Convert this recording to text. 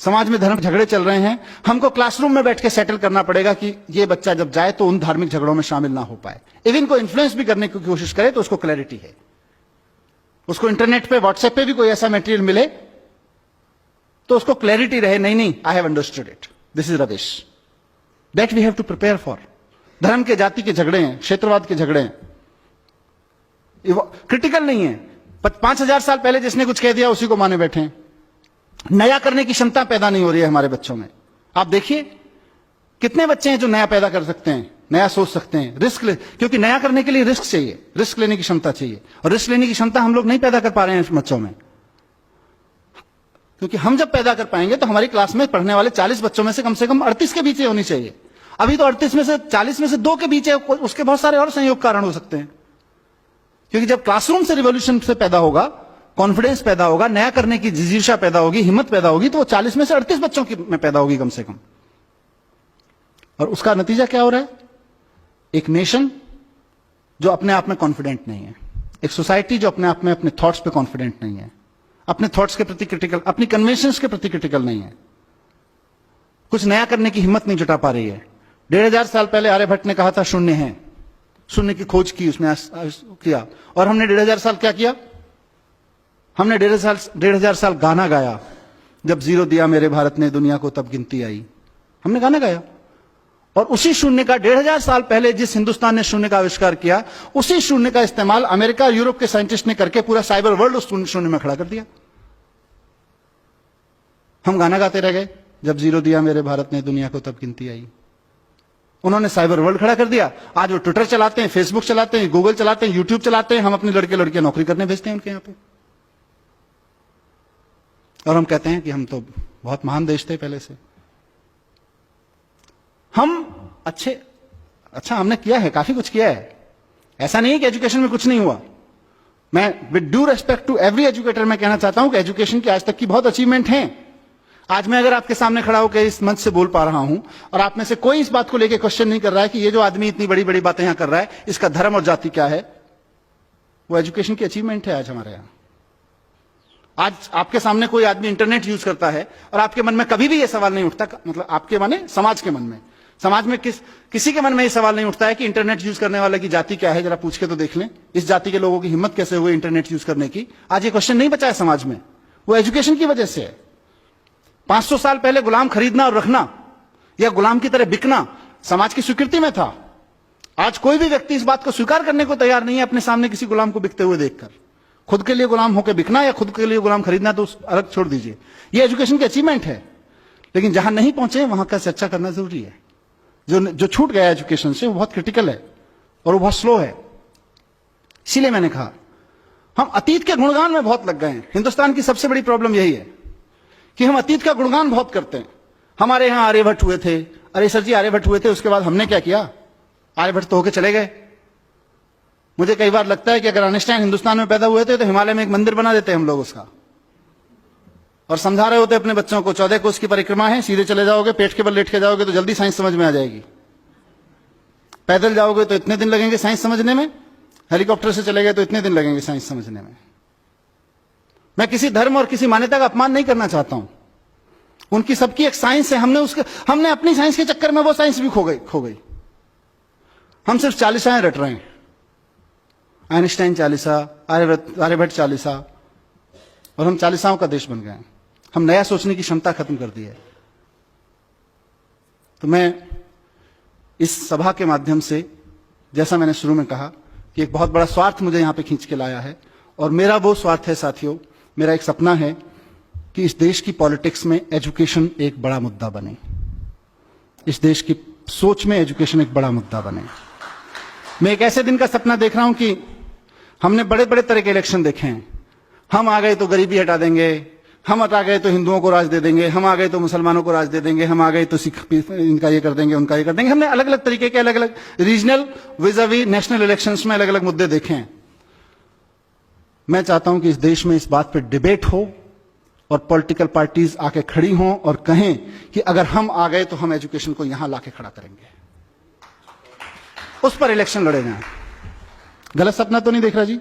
समाज में धर्म झगड़े चल रहे हैं, हमको क्लासरूम में बैठ के सेटल करना पड़ेगा कि ये बच्चा जब जाए तो उन धार्मिक झगड़ों में शामिल ना हो पाए। इवन को इन्फ्लुएंस भी करने की कोशिश करे तो उसको क्लैरिटी है, उसको इंटरनेट पे व्हाट्सएप पे भी कोई ऐसा मटेरियल मिले तो उसको क्लैरिटी रहे, नहीं I have understood it, this is rubbish, that we have to prepare for. धर्म के जाति के झगड़े हैं, क्षेत्रवाद के झगड़े हैं, क्रिटिकल नहीं है। 5000 साल पहले जिसने कुछ कह दिया उसी को माने बैठे हैं। नया करने की क्षमता पैदा नहीं हो रही है हमारे बच्चों में। आप देखिए कितने बच्चे हैं जो नया पैदा कर सकते हैं, नया सोच सकते हैं, क्योंकि नया करने के लिए रिस्क चाहिए, रिस्क लेने की क्षमता चाहिए, और रिस्क लेने की क्षमता हम लोग नहीं पैदा कर पा रहे हैं बच्चों में। क्योंकि हम जब पैदा कर पाएंगे तो हमारी क्लास में पढ़ने वाले 40 बच्चों में से कम 38 के बीच होनी चाहिए। अभी तो 38 में से 40 में से 2 के बीच है, उसके बहुत सारे और संयोग कारण हो सकते हैं। क्योंकि जब क्लासरूम से रिवॉल्यूशन से पैदा होगा, कॉन्फिडेंस पैदा होगा, नया करने की जिज्ञासा पैदा होगी, हिम्मत पैदा होगी, तो वो 40 में से 38 बच्चों की में पैदा होगी कम से कम। और उसका नतीजा क्या हो रहा है? एक नेशन जो अपने आप में कॉन्फिडेंट नहीं है, एक सोसाइटी जो अपने आप में अपने थॉट्स पे कॉन्फिडेंट नहीं है, अपने थॉट्स के प्रति क्रिटिकल, अपनी कन्वेंशंस के प्रति क्रिटिकल नहीं है, कुछ नया करने की हिम्मत नहीं जुटा पा रही है। 1500 साल पहले आर्यभट्ट ने कहा था शून्य है, शून्य की खोज की उसने किया, और हमने 1500 साल क्या किया? हमने 1500 साल गाना गाया, जब जीरो दिया मेरे भारत ने दुनिया को तब गिनती आई। हमने गाना गाया, और उसी शून्य का 1500 साल पहले जिस हिंदुस्तान ने शून्य का आविष्कार किया, उसी शून्य का इस्तेमाल अमेरिका और यूरोप के साइंटिस्ट ने करके पूरा साइबर वर्ल्ड उस शून्य में खड़ा कर दिया। हम गाना गाते रह गए, जब जीरो दिया मेरे भारत ने दुनिया को तब गिनती आई। उन्होंने साइबर वर्ल्ड खड़ा कर दिया। आज वो ट्विटर चलाते हैं, फेसबुक चलाते हैं, गूगल चलाते हैं, यूट्यूब चलाते हैं, हम अपने लड़के लड़कियां नौकरी करने भेजते हैं उनके यहां पे, और हम कहते हैं कि हम तो बहुत महान देश थे पहले से। हम अच्छा हमने किया है, काफी कुछ किया है, ऐसा नहीं है कि एजुकेशन में कुछ नहीं हुआ। मैं with due respect to every educator मैं कहना चाहता हूं कि एजुकेशन की आज तक की बहुत अचीवमेंट है। आज मैं अगर आपके सामने खड़ा होकर इस मंच से बोल पा रहा हूं और आप में से कोई इस बात को लेकर क्वेश्चन नहीं कर रहा है कि ये जो आदमी इतनी बड़ी बड़ी बातें यहां कर रहा है, इसका धर्म और जाति क्या है, वो एजुकेशन की अचीवमेंट है आज हमारे यहां। आज आपके सामने कोई आदमी इंटरनेट यूज करता है और आपके मन में कभी भी यह सवाल नहीं उठता, मतलब आपके माने समाज के मन में, समाज में किसी के मन में यह सवाल नहीं उठता है कि इंटरनेट यूज करने वाले की जाति क्या है, जरा पूछ के तो देख लें, इस जाति के लोगों की हिम्मत कैसे हुई इंटरनेट यूज करने की। आज ये क्वेश्चन नहीं बचा है समाज में, वो एजुकेशन की वजह से है। 500 साल पहले गुलाम खरीदना और रखना या गुलाम की तरह बिकना समाज की स्वीकृति में था। आज कोई भी व्यक्ति इस बात को स्वीकार करने को तैयार नहीं है अपने सामने किसी गुलाम को बिकते हुए देखकर। खुद के लिए गुलाम होकर बिकना या खुद के लिए गुलाम खरीदना तो अलग छोड़ दीजिए, ये एजुकेशन की अचीवमेंट है। लेकिन जहां नहीं पहुंचे वहां का चर्चा करना जरूरी है। जो छूट गया एजुकेशन से वो बहुत क्रिटिकल है और वो बहुत स्लो है। इसीलिए मैंने कहा हम अतीत के गुणगान में बहुत लग गए हैं। हिंदुस्तान की सबसे बड़ी प्रॉब्लम यही है कि हम अतीत का गुणगान बहुत करते हैं। हमारे यहां आर्यभट्ट हुए थे, अरे सर जी आर्यभट्ट हुए थे, उसके बाद हमने क्या किया? आर्यभट्ट तो होके चले गए। मुझे कई बार लगता है कि अगर आइंस्टाइन हिंदुस्तान में पैदा हुए थे तो हिमालय में एक मंदिर बना देते हम लोग उसका, और समझा रहे होते अपने बच्चों को 14 कोस की परिक्रमा है, सीधे चले जाओगे, पेट के बल लेट के जाओगे तो जल्दी साइंस समझ में आ जाएगी। पैदल जाओगे तो इतने दिन लगेंगे साइंस समझने में, हेलीकॉप्टर से चले गए तो इतने दिन लगेंगे साइंस समझने में। मैं किसी धर्म और किसी मान्यता का अपमान नहीं करना चाहता हूं, उनकी सबकी एक साइंस है। हमने अपनी साइंस के चक्कर में वो साइंस भी खो गई। हम सिर्फ 40 रट रहे हैं, आइंस्टाइन 40, आर्यभट्ट 40, और हम 40 का देश बन गए हैं। हम नया सोचने की क्षमता खत्म कर दी है। तो मैं इस सभा के माध्यम से, जैसा मैंने शुरू में कहा कि एक बहुत बड़ा स्वार्थ मुझे यहां पे खींच के लाया है, और मेरा वो स्वार्थ है साथियों, मेरा एक सपना है कि इस देश की पॉलिटिक्स में एजुकेशन एक बड़ा मुद्दा बने, इस देश की सोच में एजुकेशन एक बड़ा मुद्दा बने। मैं एक ऐसे दिन का सपना देख रहा हूं कि हमने बड़े बड़े तरह के इलेक्शन देखे हैं। हम आ गए तो गरीबी हटा देंगे, हम हटा गए तो हिंदुओं को राज दे देंगे, हम आ गए तो मुसलमानों को राज दे देंगे, हम आ गए तो सिख इनका ये कर देंगे, उनका ये कर देंगे। हमने अलग अलग तरीके के अलग अलग रीजनल विज़ावी नेशनल इलेक्शंस में अलग अलग मुद्दे देखे हैं। मैं चाहता हूं कि इस देश में इस बात पर डिबेट हो और पॉलिटिकल पार्टीज आके खड़ी हों और कहें कि अगर हम आ गए तो हम एजुकेशन को यहां लाके खड़ा करेंगे, उस पर इलेक्शन लड़े जाएं। गलत सपना तो नहीं देख रहा जी?